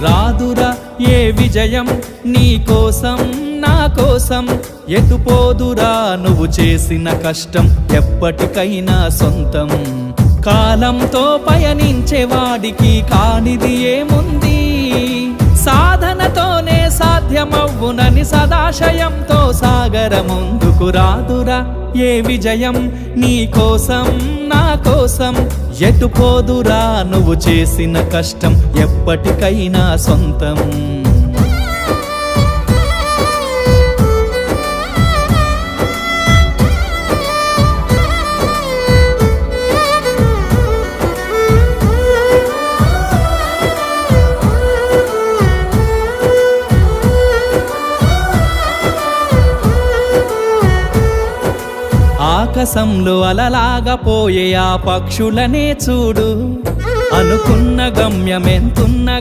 రాదురా ఏ విజయం నీ కోసం నా కోసం, ఎటుపోదురా నువ్వు చేసిన కష్టం ఎప్పటికైనా సొంతం. కాలంతో పయనించే వాడికి కానిది ఏముంది, సాధనతోనే సాధ్యమవ్వునని సదాశయంతో సాగర ముందుకు. రాదురా ఏ విజయం నీ కోసం నా కోసం, ఎటుపోదురా నువ్వు చేసిన కష్టం ఎప్పటికైనా సొంతం. ఆకాశంలో అలలాగా పోయే ఆ పక్షులనే చూడు, అనుకున్న గమ్యమెంతున్న